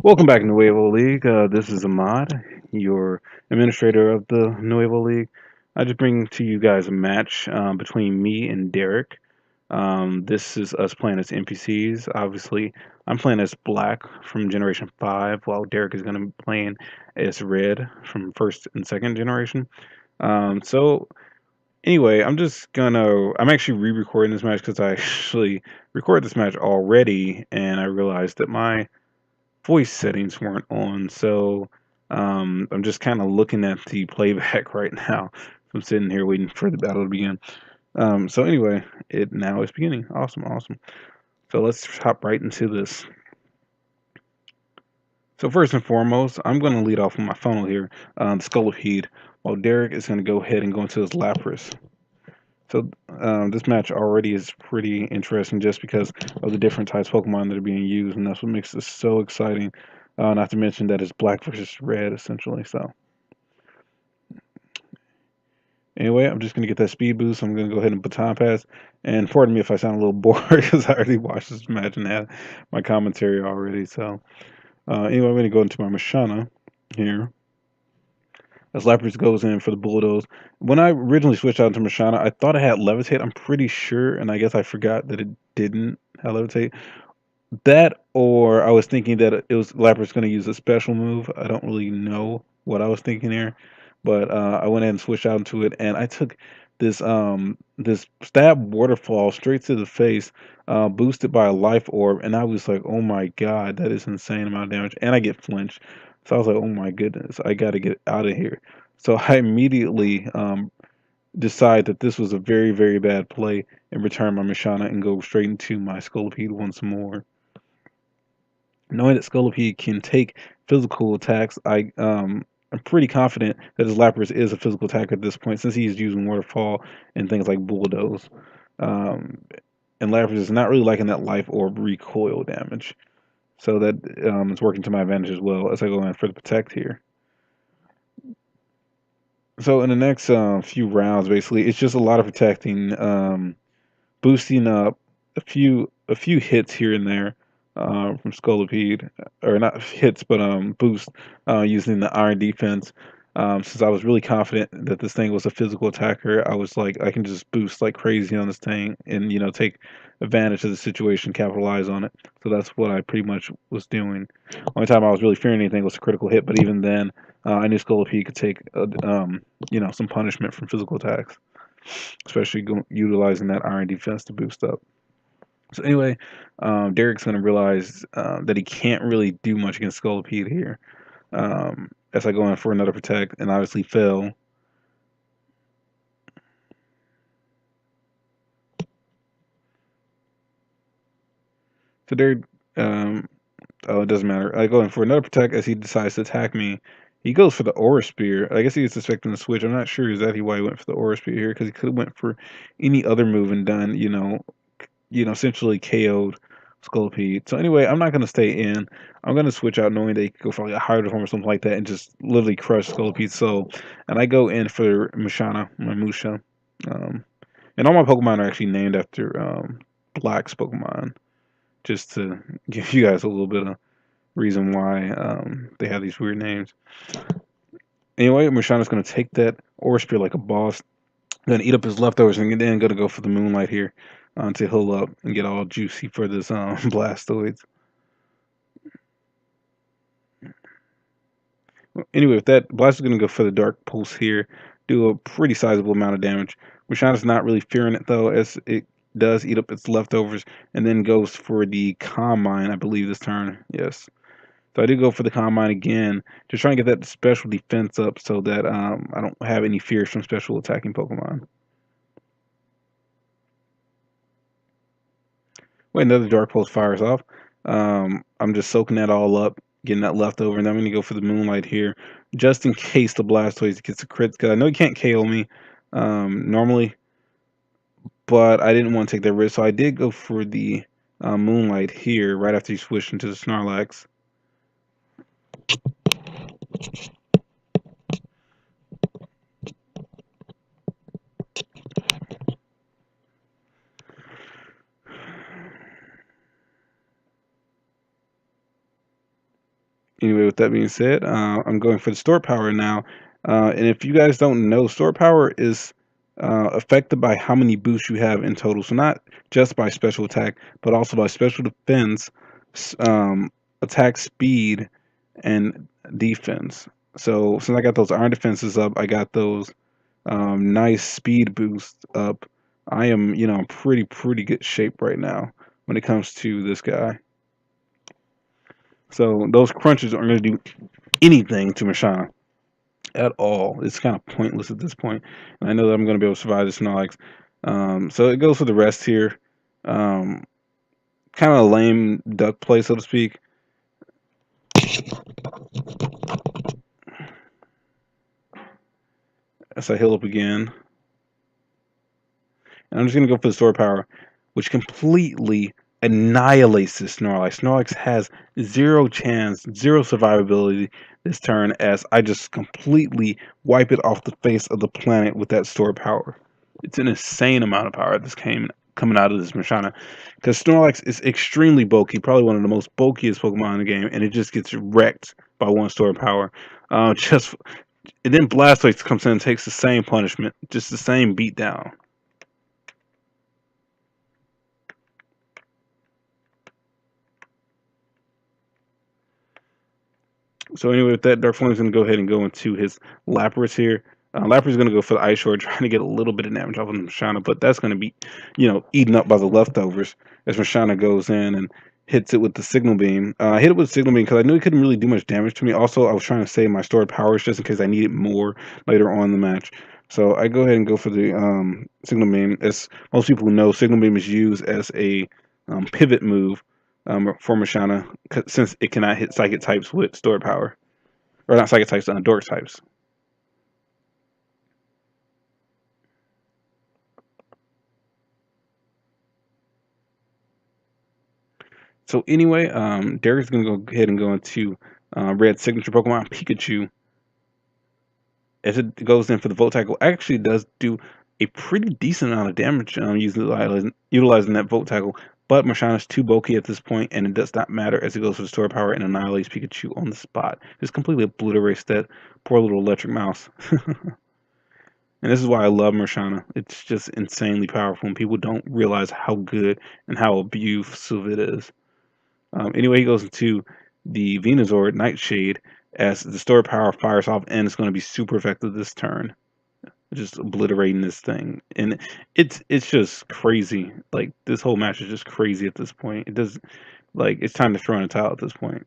Welcome back, Nuevo League. This is Ahmad, your administrator of the Nuevo League. I just bring to you guys a match between me and Derek. This is us playing as NPCs. Obviously, I'm playing as Black from Generation 5, while Derek is going to be playing as Red from first and second generation. So, anyway, I'm actually re recording this match because I actually recorded this match already, and I realized that my voice settings weren't on, so I'm just kind of looking at the playback right now. I'm sitting here waiting for the battle to begin. So anyway, it now is beginning. Awesome, awesome. So let's hop right into this. So first and foremost, I'm going to lead off with my funnel here, the Scolipede, while Derek is going to go ahead and go into his Lapras. So this match already is pretty interesting just because of the different types of Pokemon that are being used, and that's what makes this so exciting. Not to mention that it's black versus red, essentially. So anyway, I'm just going to get that speed boost. I'm going to go ahead and baton pass. And pardon me if I sound a little bored because I already watched this match and had my commentary already. So anyway, I'm going to go into my Mashana here. As Lapras goes in for the Bulldoze. When I originally switched out to Mashana, I thought it had Levitate. I'm pretty sure, and I guess I forgot that it didn't have Levitate. That, or I was thinking that it was Lapras going to use a special move. I don't really know what I was thinking there, but I went ahead and switched out into it, and I took this stab waterfall straight to the face, boosted by a life orb, and I was like, oh my god, that is insane amount of damage, and I get flinched. So I was like, oh my goodness, I got to get out of here. So I immediately decide that this was a very, very bad play and return my Mashana and go straight into my Scolipede once more. Knowing that Scolipede can take physical attacks, I'm pretty confident that his Lapras is a physical attacker at this point since he's using Waterfall and things like Bulldoze. Um, and Lapras is not really liking that life orb recoil damage. So that is working to my advantage as well as I go in for the protect here. So in the next few rounds, basically, it's just a lot of protecting, boosting up a few hits here and there from Scolipede, or not hits, but boost using the Iron Defense. Since I was really confident that this thing was a physical attacker, I was like, I can just boost like crazy on this thing, and take advantage of the situation, capitalize on it. So that's what I pretty much was doing. Only time I was really fearing anything was a critical hit, but even then, I knew Scolipede could take some punishment from physical attacks, especially utilizing that Iron Defense to boost up. So anyway, Derek's going to realize that he can't really do much against Scolipede here. As I go in for another protect and obviously fail. So Derek, um, oh, it doesn't matter. I go in for another protect as he decides to attack me. He goes for the Aura Spear. I guess he was expecting the switch. I'm not sure exactly why he went for the Aura Spear here because he could have went for any other move and done, essentially KO'd Scolipede. So anyway, I'm not gonna stay in. I'm gonna switch out knowing they could go for like a higher form or something like that and just literally crush Scolipede soul. And I go in for Mushana, my Musha. Um, and all my Pokemon are actually named after Black's Pokemon, just to give you guys a little bit of reason why they have these weird names. Anyway, Mushana's gonna take that Aura Spear like a boss. Gonna eat up his leftovers and then gonna go for the Moonlight here to heal up and get all juicy for this Blastoids. Anyway, with that, Blast is gonna go for the Dark Pulse here, do a pretty sizable amount of damage. Rashana's not really fearing it though, as it does eat up its leftovers, and then goes for the Calm Mind, I believe this turn. Yes. So I do go for the Calm Mind again, just trying to get that special defense up so that I don't have any fears from special attacking Pokemon. Wait, another Dark Pulse fires off. I'm just soaking that all up, getting that leftover, and then I'm going to go for the Moonlight here, just in case the Blastoise gets a crit, because I know he can't KO me normally, but I didn't want to take that risk, so I did go for the Moonlight here, right after he switched into the Snorlax. Anyway, with that being said, I'm going for the store power now. And if you guys don't know, store power is affected by how many boosts you have in total. So not just by special attack, but also by special defense, attack speed, and defense. So since I got those iron defenses up, I got those nice speed boosts up. I am, in pretty good shape right now when it comes to this guy. So those crunches aren't going to do anything to Mashana at all. It's kind of pointless at this point. And I know that I'm going to be able to survive this Snorlax. So it goes for the rest here. Um, Kind of a lame duck play, so to speak. As I heal up again. And I'm just going to go for the sword power, which completely annihilates this Snorlax. Snorlax has zero chance, zero survivability this turn, as I just completely wipe it off the face of the planet with that sword power. It's an insane amount of power that's coming out of this Mashana, because Snorlax is extremely bulky, probably one of the most bulkiest Pokemon in the game, and it just gets wrecked by one sword power. Just and then Blastoise comes in and takes the same punishment, just the same beatdown. So anyway, with that, Dark Flame's going to go ahead and go into his Lapras here. Lapras going to go for the Ice Shard, trying to get a little bit of damage off of Mashana, but that's going to be, eaten up by the leftovers as Mashana goes in and hits it with the Signal Beam. I hit it with Signal Beam because I knew it couldn't really do much damage to me. Also, I was trying to save my stored powers just in case I needed more later on in the match. So I go ahead and go for the Signal Beam. As most people know, Signal Beam is used as a pivot move for Mashana, since it cannot hit psychic types with stored power. Or not psychic types, dork types. So anyway, Derek's going to go ahead and go into red signature Pokemon, Pikachu. As it goes in for the Volt Tackle, actually does do a pretty decent amount of damage utilizing that Volt Tackle. But Mashana's too bulky at this point, and it does not matter as it goes for the store power and annihilates Pikachu on the spot. Just completely obliterates that poor little electric mouse. And this is why I love Mashana. It's just insanely powerful, and people don't realize how good and how abusive it is. Anyway, he goes into the Venusaur Nightshade as the stored power fires off, and it's going to be super effective this turn, just obliterating this thing. And it's just crazy. Like, this whole match is just crazy at this point. It does, like, it's time to throw in a towel at this point.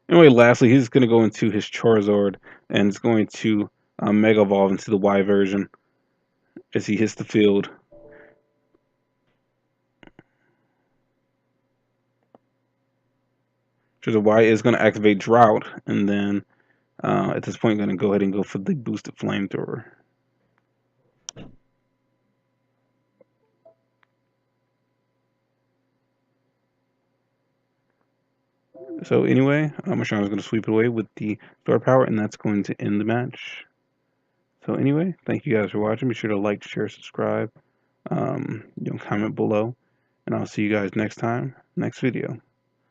Anyway, lastly, he's going to go into his Charizard, and it's going to Mega Evolve into the Y version as he hits the field. So the Y is going to activate Drought, and then at this point, going to go ahead and go for the boosted Flamethrower. So anyway, Mashana's going to sweep it away with the Star Power, and that's going to end the match. So anyway, thank you guys for watching. Be sure to like, share, subscribe, comment below, and I'll see you guys next time, next video.